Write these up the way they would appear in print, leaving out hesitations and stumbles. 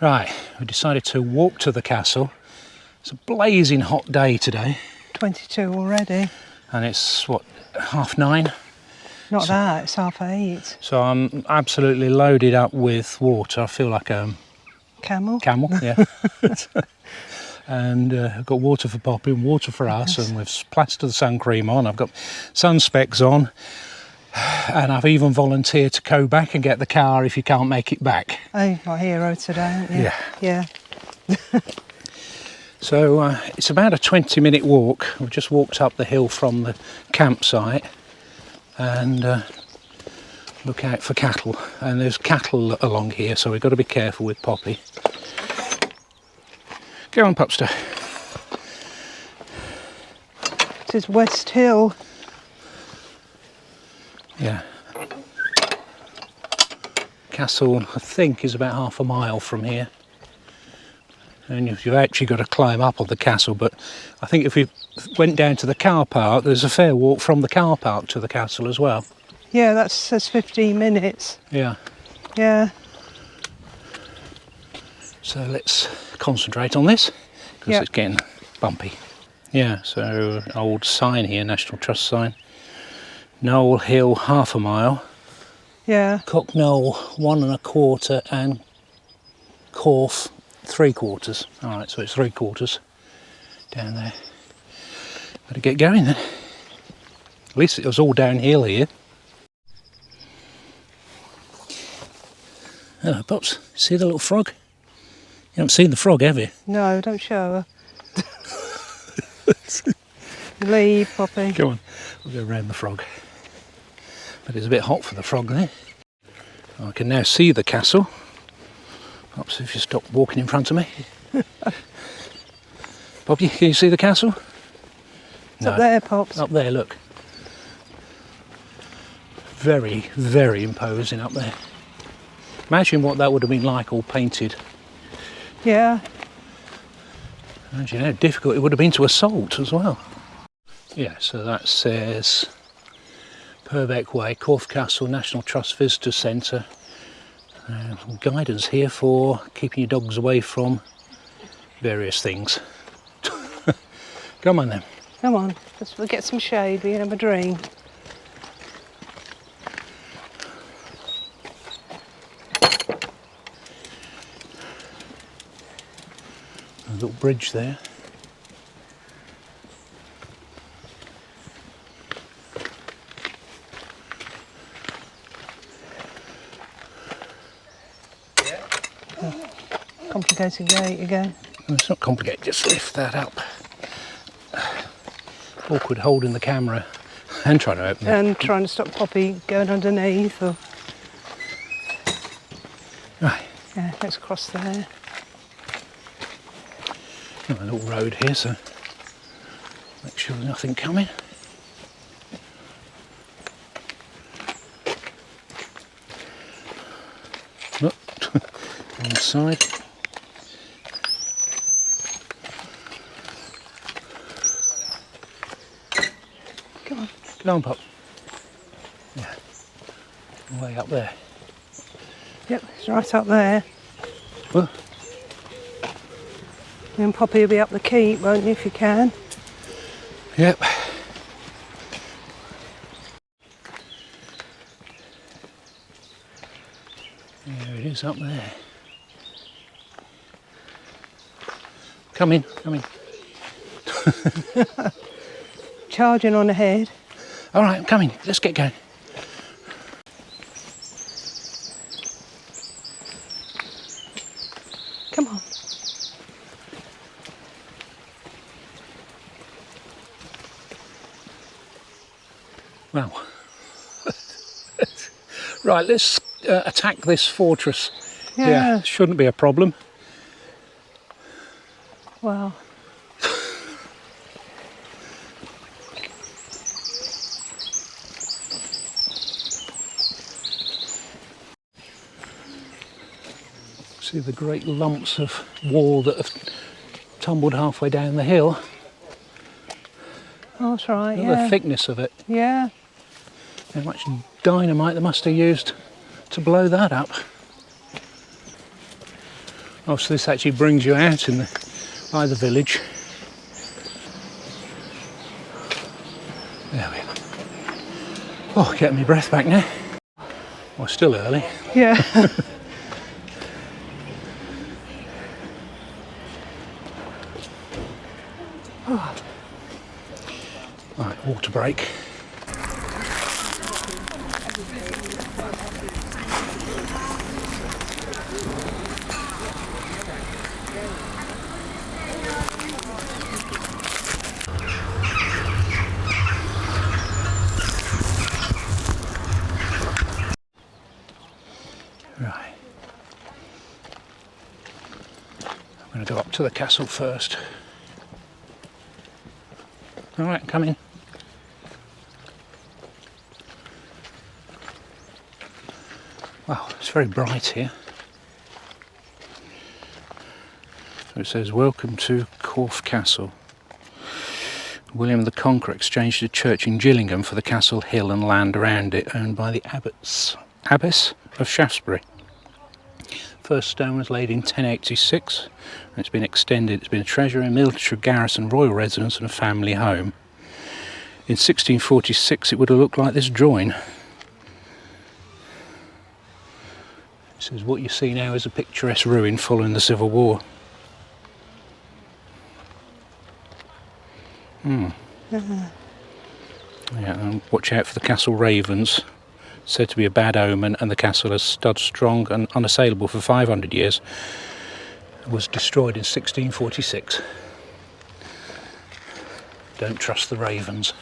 Right, we decided to walk to the castle. It's a blazing hot day today. 22 already. And it's, what, 9:30? Not that, it's 8:30. So I'm absolutely loaded up with water. I feel like a Camel? camel, yeah. And I've got water for Poppy and water for us, and we've plastered the sun cream on. I've got sun specs on, and I've even volunteered to go back and get the car if you can't make it back. Oh, my hero today, aren't you? Yeah. Yeah. So it's about a 20-minute walk. We've just walked up the hill from the campsite, and look out for cattle. And there's cattle along here, so we've got to be careful with Poppy. Go on, Popster. It is West Hill. Yeah. Castle, I think, is about half a mile from here. And you've actually got to climb up on the castle, but I think if we went down to the car park, there's a fair walk from the car park to the castle as well. Yeah, that says 15 minutes. Yeah. Yeah. So let's concentrate on this, because it's getting bumpy. Yeah, so old sign here, National Trust sign. Knoll Hill, half a mile. Yeah. Cock Knoll, 1 1/4, and Corfe, 3/4. All right, so it's 3/4 down there. Better get going then. At least it was all downhill here. Hello, Pops. See the little frog? You haven't seen the frog, have you? No, don't show her. Leave, Poppy. Come on, we'll go around the frog. But it's a bit hot for the frog there. I can now see the castle. Pops, if you stop walking in front of me. Poppy, can you see the castle? It's up there, Pops. Up there, look. Very, very imposing up there. Imagine what that would have been like all painted. Yeah. Imagine how difficult it would have been to assault as well. Yeah, so that says Purbeck Way, Corfe Castle, National Trust Visitor Centre. Some guidance here for keeping your dogs away from various things. Come on then. Come on, we'll get some shade, we can have a drink. A little bridge there. Complicated gate again. No, it's not complicated, just lift that up. Awkward holding the camera and trying to open it. And trying to stop Poppy going underneath. Or... Right. Yeah, let's cross there. Got a little road here, so make sure there's nothing coming. Oh, wrong side. Come on. Go on, Pop. Yeah. Way up there. Yep, it's right up there. Oh. And Poppy will be up the keep, won't you, if you can? Yep. There it is up there. Come in, come in. Charging on ahead. All right, I'm coming. Let's get going. Come on. Well, right, let's attack this fortress. Yeah, shouldn't be a problem. Well. See the great lumps of wall that have tumbled halfway down the hill. Oh, that's right, Look at the thickness of it. Yeah. How much dynamite they must have used to blow that up. Oh, so this actually brings you out in by the village. There we are. Oh, getting my breath back now. Well, still early. Yeah. Oh. Right, water break. Right. I'm going to go up to the castle first. All right, come in. Wow, it's very bright here. So it says, welcome to Corfe Castle. William the Conqueror exchanged a church in Gillingham for the castle hill and land around it, owned by the abbess of Shaftesbury. First stone was laid in 1086, and it's been extended. It's been a treasury, military garrison, royal residence and a family home. In 1646 it would have looked like this drawing. It says what you see now is a picturesque ruin following the Civil War. Yeah, and watch out for the castle ravens. Said to be a bad omen, and the castle has stood strong and unassailable for 500 years. It was destroyed in 1646. Don't trust the ravens.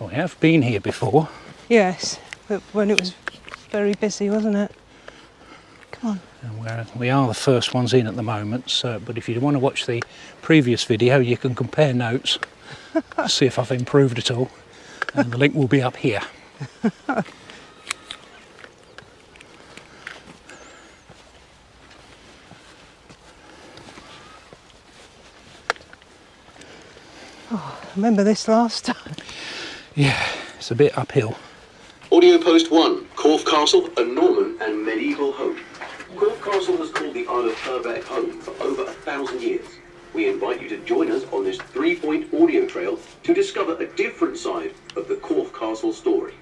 Well, we have been here before. Yes, but when it was very busy, wasn't it? Come on. And we are the first ones in at the moment, so, but if you want to watch the previous video, you can compare notes, see if I've improved at all, and the link will be up here. Oh, remember this last time? Yeah, it's a bit uphill. Audio Post 1, Corfe Castle, a Norman and medieval home. Corfe Castle has called the Isle of Purbeck home for over 1,000 years. We invite you to join us on this 3-point audio trail to discover a different side of the Corfe Castle story.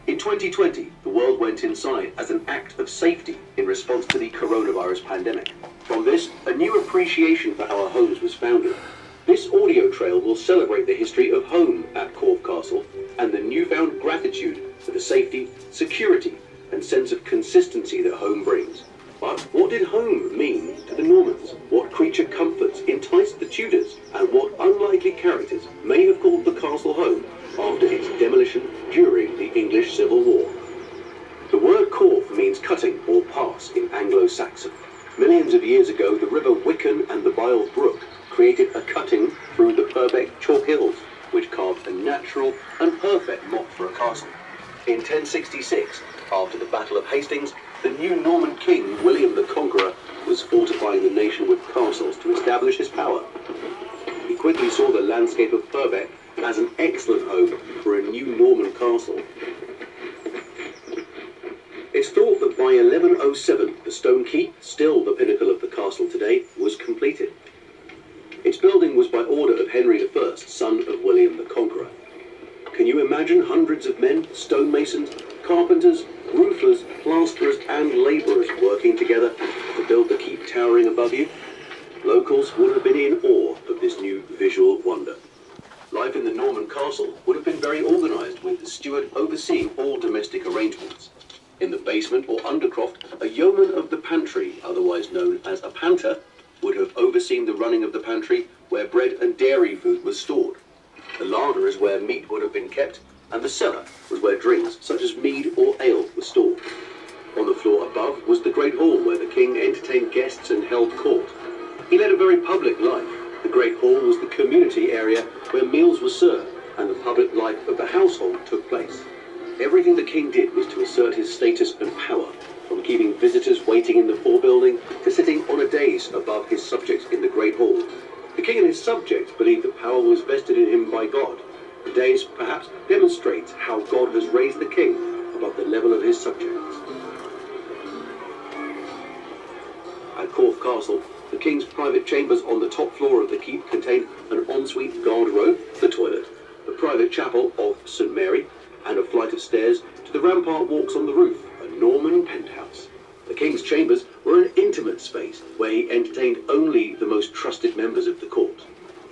In 2020, the world went inside as an act of safety in response to the coronavirus pandemic. From this, a new appreciation for our homes was founded. This audio trail will celebrate the history of home at Corfe Castle and the newfound gratitude for the safety, security and sense of consistency that home brings. But what did home mean to the Normans? What creature comforts enticed the Tudors? And what unlikely characters may have called the castle home after its demolition during the English Civil War? The word Corfe means cutting or pass in Anglo-Saxon. Millions of years ago, the river Wicken and the Bile Brook created a cutting through the Purbeck chalk hills, which carved a natural and perfect moat for a castle. In 1066, after the Battle of Hastings, the new Norman king, William the Conqueror, was fortifying the nation with castles to establish his power. He quickly saw the landscape of Purbeck as an excellent home for a new Norman castle. It's thought that by 1107, the stone keep, still the pinnacle of the castle today, was completed. Its building was by order of Henry I, son of William the Conqueror. Can you imagine hundreds of men, stonemasons, carpenters, roofers, plasterers and labourers working together to build the keep towering above you? Locals would have been in awe of this new visual wonder. Life in the Norman castle would have been very organised, with the steward overseeing all domestic arrangements. In the basement or undercroft, a yeoman of the pantry, otherwise known as a panter, would have overseen the running of the pantry where bread and dairy food was stored. The larder is where meat would have been kept, and the cellar was where drinks such as mead or ale were stored. On the floor above was the Great Hall, where the king entertained guests and held court. He led a very public life. The Great Hall was the community area where meals were served and the public life of the household took place. Everything the king did was to assert his status and power, from keeping visitors waiting in the forebuilding to sitting on a dais above his subjects in the Great Hall. The king and his subjects believed that power was vested in him by God. The dais perhaps demonstrates how God has raised the king above the level of his subjects. Corfe Castle, the king's private chambers on the top floor of the keep contain an ensuite garde-robe, the toilet, the private chapel of St Mary, and a flight of stairs to the rampart walks on the roof, a Norman penthouse. The king's chambers were an intimate space where he entertained only the most trusted members of the court.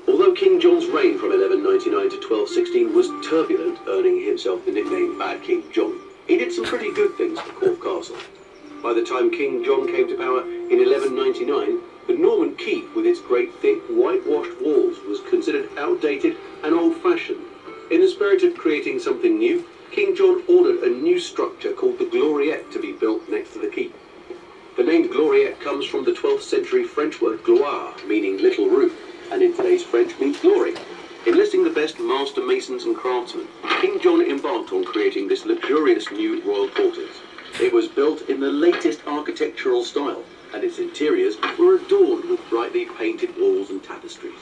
Although King John's reign from 1199 to 1216 was turbulent, earning himself the nickname Bad King John, he did some pretty good things for Corfe Castle. By the time King John came to power in 1199, the Norman keep with its great thick whitewashed walls was considered outdated and old-fashioned. In the spirit of creating something new, King John ordered a new structure called the Gloriette to be built next to the keep. The name Gloriette comes from the 12th century French word gloire, meaning little room, and in today's French means glory. Enlisting the best master masons and craftsmen, King John embarked on creating this luxurious new royal quarters. It was built in the latest architectural style, and its interiors were adorned with brightly painted walls and tapestries.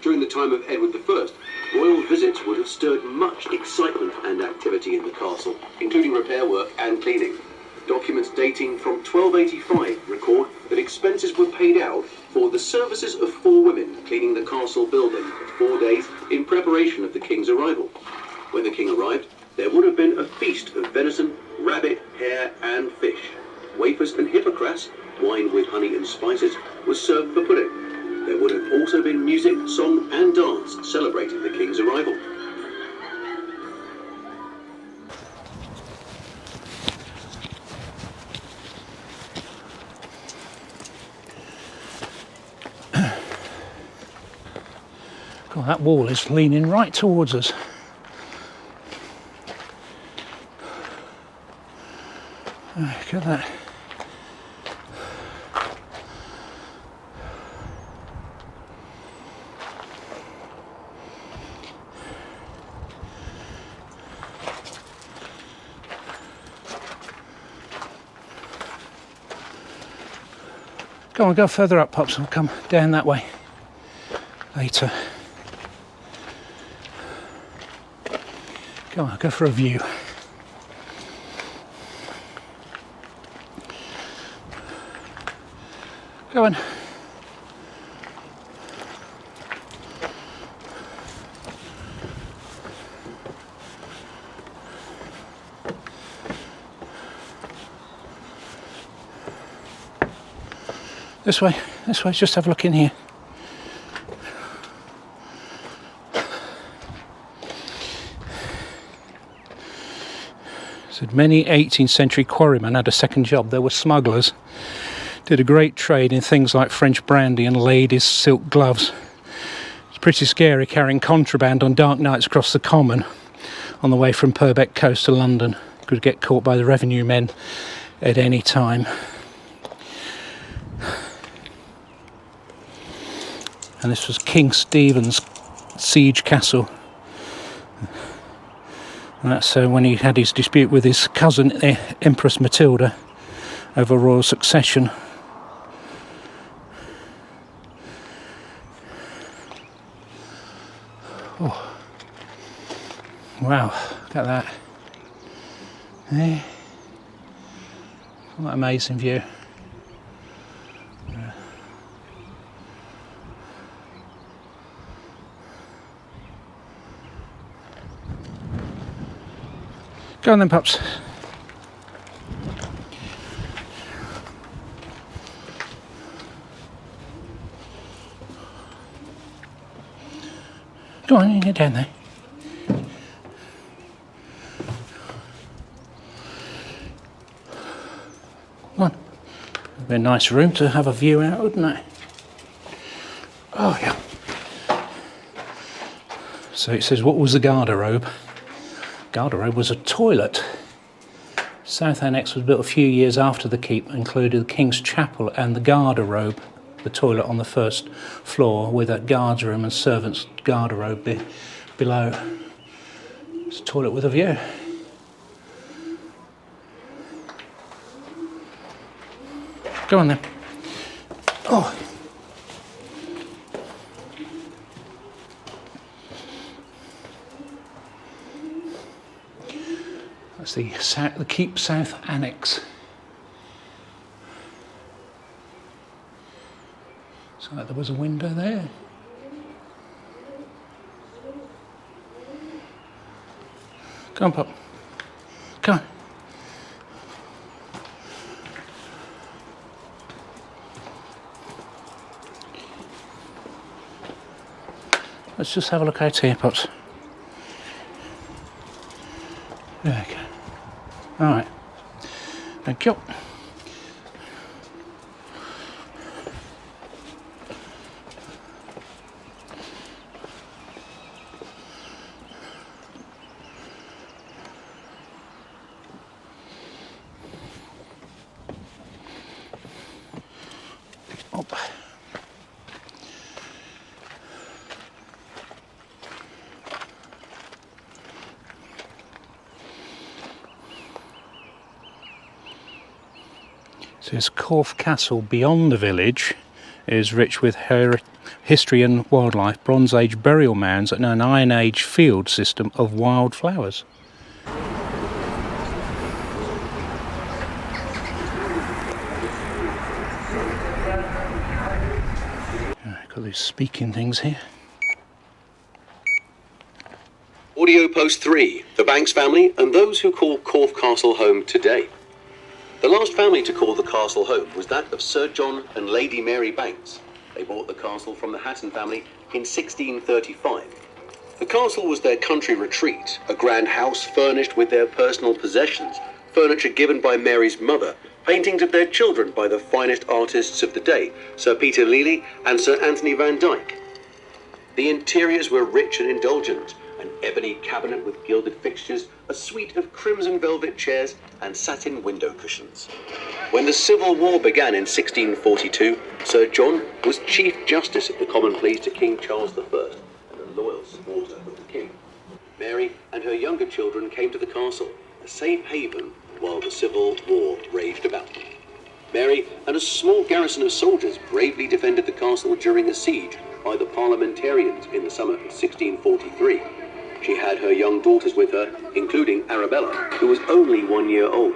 During the time of Edward I, royal visits would have stirred much excitement and activity in the castle, including repair work and cleaning. Documents dating from 1285 record that expenses were paid out for the services of 4 women cleaning the castle building for 4 days in preparation of the king's arrival. When the king arrived, there would have been a feast of venison, rabbit, hare and fish. Wafers and hippocras, wine with honey and spices, was served for pudding. There would have also been music, song and dance celebrating the king's arrival. God, that wall is leaning right towards us. Look at that. Go on, go further up, Pops. I'll come down that way later. Go on, go for a view. Go on. This way, just have a look in here. Said many 18th century quarrymen had a second job. There were smugglers. Did a great trade in things like French brandy and ladies' silk gloves. It's pretty scary carrying contraband on dark nights across the common on the way from Purbeck coast to London. Could get caught by the revenue men at any time. And this was King Stephen's siege castle. And that's when he had his dispute with his cousin, Empress Matilda, over royal succession. Oh, wow, look at that. Eh? What an amazing view. Go on then, Pups. Go on, you get down there. Come on. It'd be a nice room to have a view out, wouldn't it? Oh, yeah. So it says, what was the garde-robe? Garde-robe was a toilet. South Annex was built a few years after the keep, included the King's Chapel and the garde-robe, the toilet on the first floor with a guard's room and servants' garde-robe below. It's a toilet with a view. Go on then. Oh. That's the Keep South Annex. So there was a window there. Come on, Pop. Come on. Let's just have a look out here, Pops. There we go. Alright. Thank you. Up. So this Corfe Castle beyond the village is rich with history and wildlife, Bronze Age burial mounds and an Iron Age field system of wildflowers. Got these speaking things here. Audio Post 3, the Banks family and those who call Corfe Castle home today. The last family to call the castle home was that of Sir John and Lady Mary Banks. They bought the castle from the Hatton family in 1635. The castle was their country retreat, a grand house furnished with their personal possessions, furniture given by Mary's mother, paintings of their children by the finest artists of the day, Sir Peter Lely and Sir Anthony Van Dyck. The interiors were rich and indulgent, an ebony cabinet with gilded fixtures, a suite of crimson velvet chairs and satin window cushions. When the Civil War began in 1642, Sir John was Chief Justice of the Common Pleas to King Charles I and a loyal supporter of the King. Mary and her younger children came to the castle, a safe haven while the Civil War raged about them. Mary and a small garrison of soldiers bravely defended the castle during a siege by the parliamentarians in the summer of 1643. She had her young daughters with her, including Arabella, who was only 1 year old.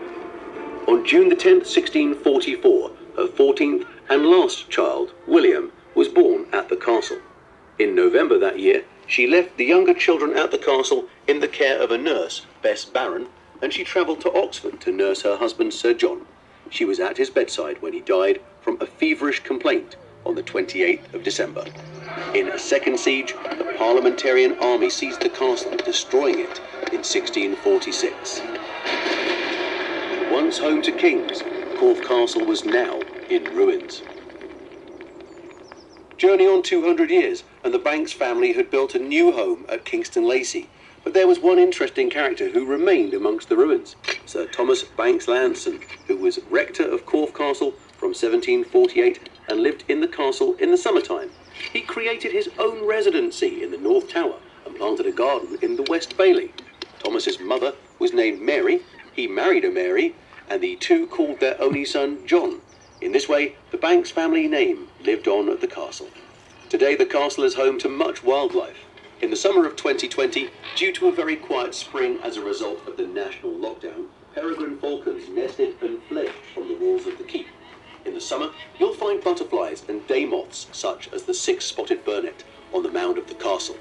On June the 10th, 1644, her 14th and last child, William, was born at the castle. In November that year, she left the younger children at the castle in the care of a nurse, Bess Barron, and she travelled to Oxford to nurse her husband, Sir John. She was at his bedside when he died from a feverish complaint on the 28th of December. In a second siege, the parliamentarian army seized the castle, destroying it in 1646. Once home to kings, Corfe Castle was now in ruins. Journey on 200 years, and the Banks family had built a new home at Kingston Lacey. But there was one interesting character who remained amongst the ruins, Sir Thomas Banks Lanson, who was rector of Corfe Castle from 1748 and lived in the castle in the summertime. He created his own residency in the North Tower and planted a garden in the West Bailey. Thomas's mother was named Mary, he married a Mary, and the two called their only son John. In this way, the Banks family name lived on at the castle. Today, the castle is home to much wildlife. In the summer of 2020, due to a very quiet spring as a result of the national lockdown, peregrine falcons nested and fledged from the walls of the keep. In the summer, you'll find butterflies and day moths such as the six-spotted burnet on the mound of the castle.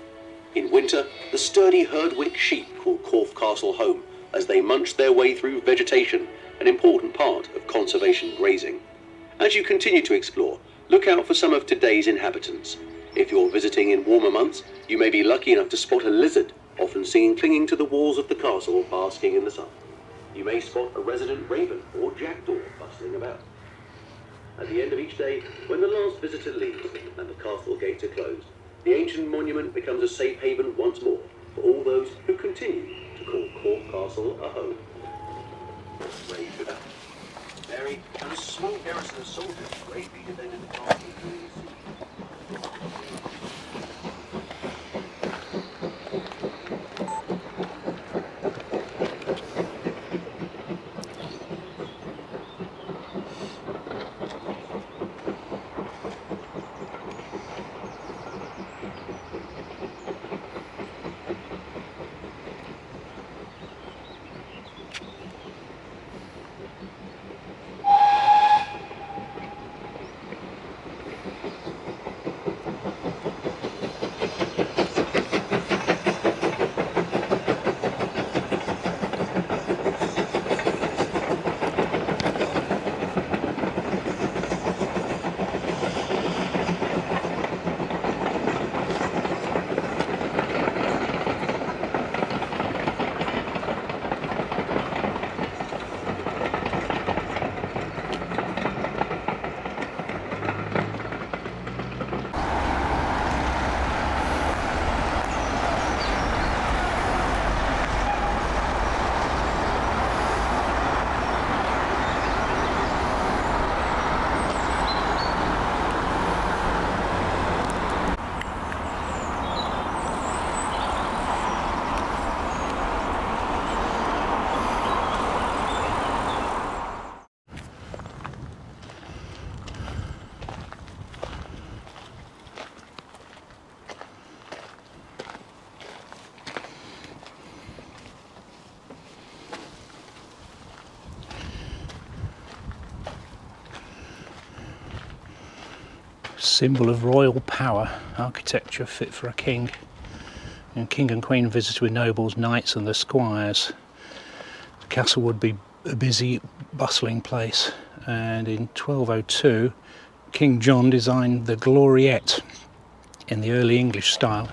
In winter, the sturdy Herdwick sheep call Corfe Castle home as they munch their way through vegetation, an important part of conservation grazing. As you continue to explore, look out for some of today's inhabitants. If you're visiting in warmer months, you may be lucky enough to spot a lizard, often seen clinging to the walls of the castle, basking in the sun. You may spot a resident raven or jackdaw bustling about. At the end of each day, when the last visitor leaves and the castle gates are closed, the ancient monument becomes a safe haven once more for all those who continue to call Corfe Castle a home. Raged about. Mary and a small garrison of soldiers bravely defended the castle during the siege. Symbol of royal power, architecture fit for a king. And king and queen visited with nobles, knights and their squires. The castle would be a busy, bustling place, and in 1202 King John designed the Gloriette in the early English style.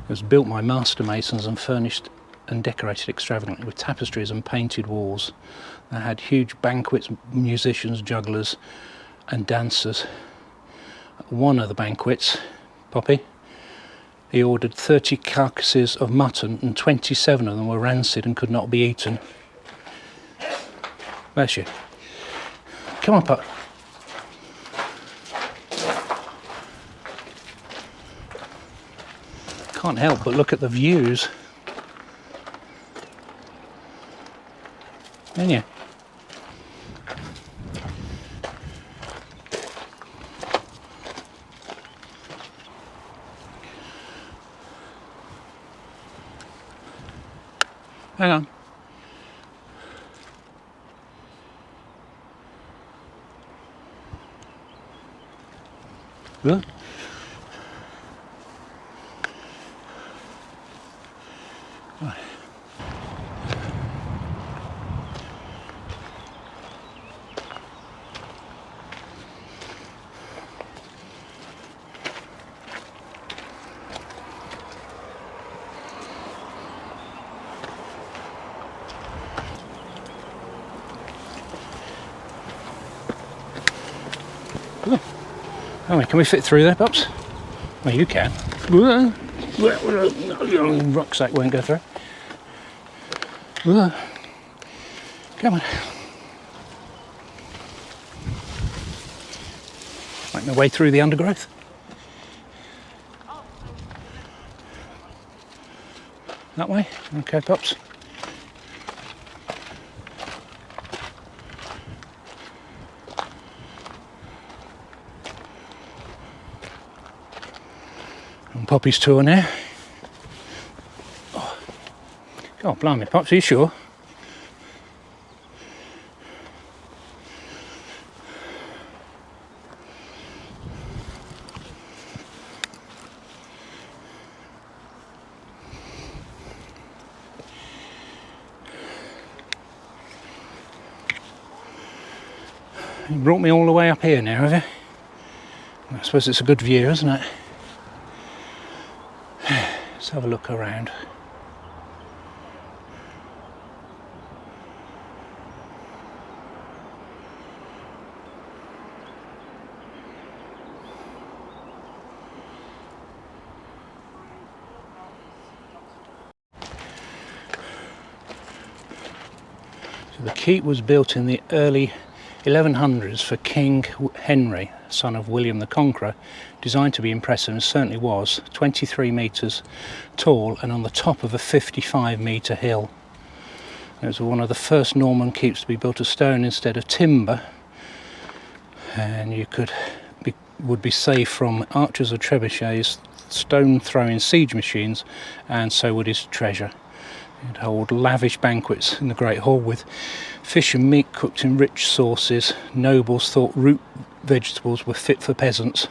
It was built by master masons and furnished and decorated extravagantly with tapestries and painted walls. They had huge banquets, musicians, jugglers and dancers. At one of the banquets, Poppy, he ordered 30 carcasses of mutton and 27 of them were rancid and could not be eaten. Bless you. Come on, Pop. Can't help but look at the views. Can you? Hang on. Good. Right. Oh, can we fit through there, Pops? Well, you can. Rucksack won't go through. Come on. Make my way through the undergrowth. That way? Okay, Pops. Poppy's tour now. Oh, God, blimey, Pops, are you sure? You brought me all the way up here now, have you? I suppose it's a good view, isn't it? Let's have a look around. So the keep was built in the early 1100s for King Henry, son of William the Conqueror, designed to be impressive, and certainly was, 23 metres tall and on the top of a 55-metre hill. It was one of the first Norman keeps to be built of stone instead of timber, and you would be safe from archers of Trebuchet's stone-throwing siege machines, and so would his treasure. It held lavish banquets in the Great Hall with fish and meat cooked in rich sauces. Nobles thought root vegetables were fit for peasants.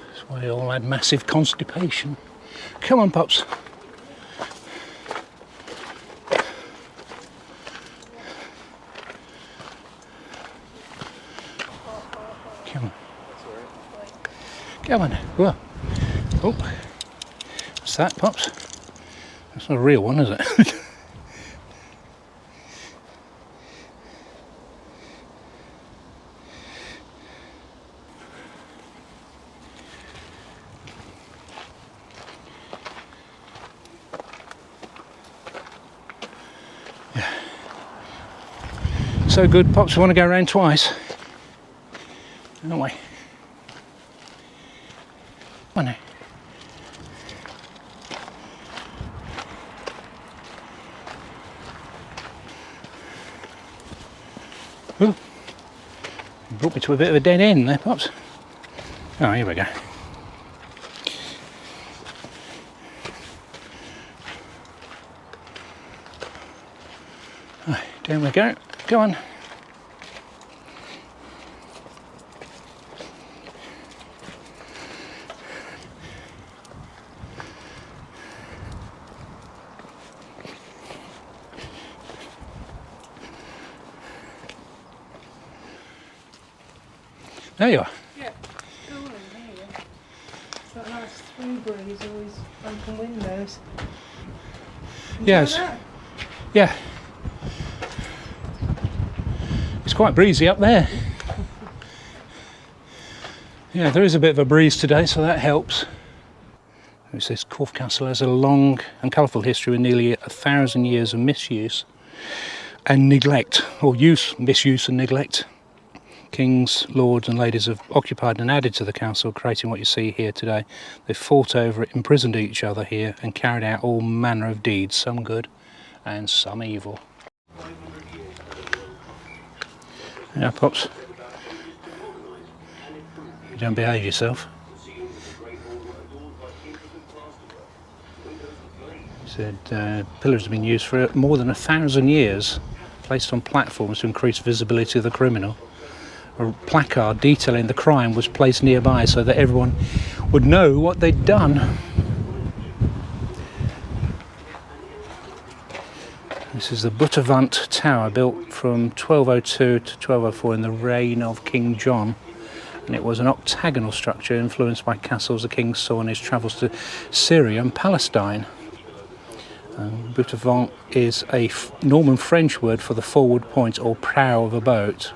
That's why they all had massive constipation. Come on, Pops. Come on. Come on. Whoa. Oh, what's that, Pops? That's not a real one, is it? Yeah. So good, Pops, we want to go around twice, don't we? Come on now. Ooh. Brought me to a bit of a dead end there, Pops. Oh, here we go. Right, down we go. Go on. There you are. Yeah. Go on, there you go. It's got a nice free breeze, always open windows. Yes. That? Yeah. It's quite breezy up there. Yeah, there is a bit of a breeze today, so that helps. It says Corfe Castle has a long and colourful history with nearly 1,000 years of misuse and neglect, or misuse and neglect. Kings, lords and ladies have occupied and added to the castle, creating what you see here today. They fought over it, imprisoned each other here and carried out all manner of deeds, some good and some evil. Yeah, Pops. You don't behave yourself. He said pillars have been used for more than 1,000 years, placed on platforms to increase visibility of the criminal. A placard detailing the crime was placed nearby so that everyone would know what they'd done. This is the Butavant Tower, built from 1202 to 1204 in the reign of King John, and it was an octagonal structure influenced by castles the king saw on his travels to Syria and Palestine. Butavant is a Norman French word for the forward point or prow of a boat,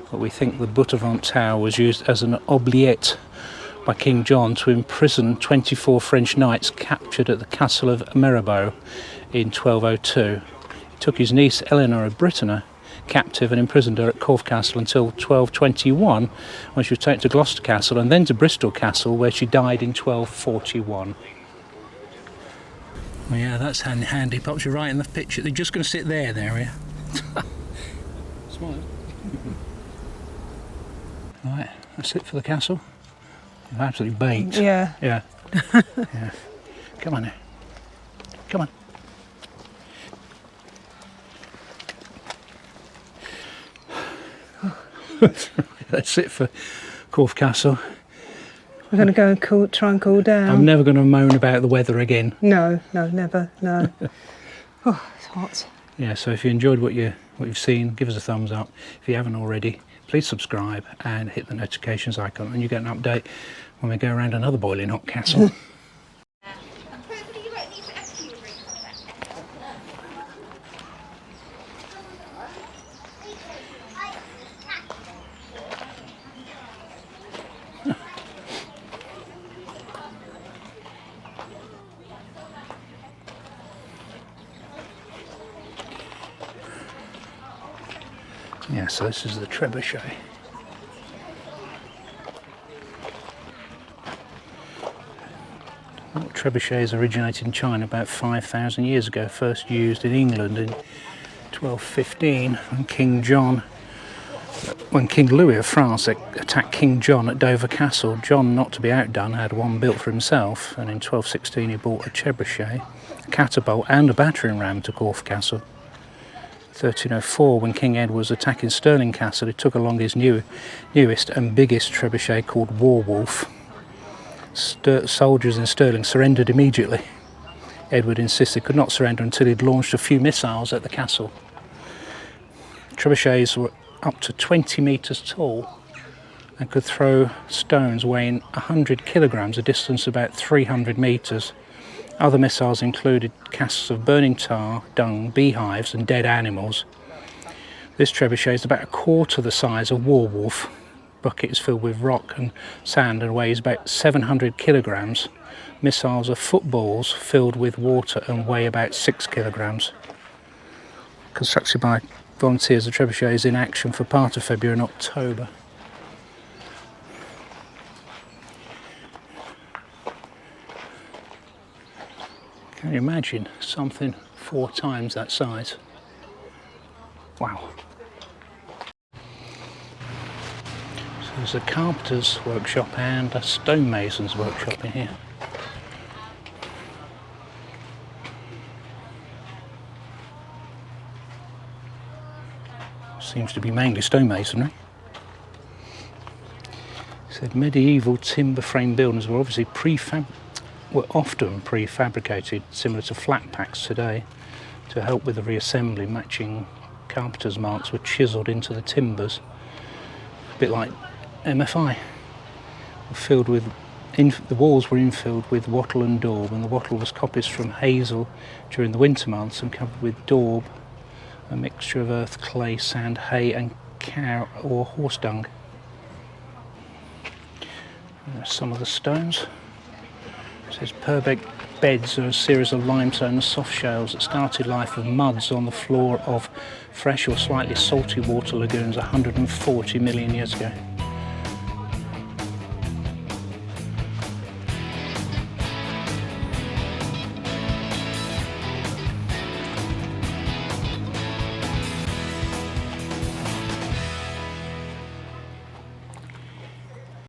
but we think the Butavant Tower was used as an oubliette by King John to imprison 24 French knights captured at the castle of Mirabeau in 1202. He took his niece Eleanor of Brittany captive and imprisoned her at Corfe Castle until 1221, when she was taken to Gloucester Castle and then to Bristol Castle, where she died in 1241. Well, yeah, that's handy, Pops. You're right in the picture. They're just going to sit there, are you? Smile. Right, that's it for the castle. I'm absolutely baked. Yeah. Yeah. Yeah. Come on now. Come on. That's it for Corfe Castle. We're going to go and try and cool down. I'm never going to moan about the weather again. No, never, no. Oh, it's hot. Yeah, so if you enjoyed what you've seen, give us a thumbs up. If you haven't already, please subscribe and hit the notifications icon, and you get an update when we go around another boiling hot castle. Yeah, so this is the Trebuchet. Trebuchets originated in China about 5,000 years ago, first used in England in 1215 when King Louis of France attacked King John at Dover Castle. John, not to be outdone, had one built for himself, and in 1216 he bought a Trebuchet, a catapult and a battering ram to Corfe Castle. 1304, when King Edward was attacking Stirling Castle, he took along his newest and biggest trebuchet called Warwolf. Soldiers in Stirling surrendered immediately. Edward insisted he could not surrender until he'd launched a few missiles at the castle. Trebuchets were up to 20 metres tall and could throw stones weighing 100 kilograms, a distance of about 300 metres. Other missiles included casks of burning tar, dung, beehives and dead animals. This trebuchet is about a quarter the size of Warwolf. Bucket is filled with rock and sand and weighs about 700 kilograms. Missiles are footballs filled with water and weigh about 6 kilograms. Constructed by volunteers, the trebuchet is in action for part of February and October. Can you imagine something 4 times that size? Wow. So there's a carpenter's workshop and a stonemason's workshop in here. Seems to be mainly stonemasonry. It said medieval timber frame buildings were obviously often prefabricated, similar to flat packs today, to help with the reassembly. Matching carpenter's marks were chiselled into the timbers, a bit like MFI. Filled with, the walls were infilled with wattle and daub, and the wattle was coppiced from hazel during the winter months and covered with daub, a mixture of earth, clay, sand, hay and cow or horse dung. There's some of the stones. It says Purbeck beds are a series of limestone and soft shales that started life of muds on the floor of fresh or slightly salty water lagoons 140 million years ago.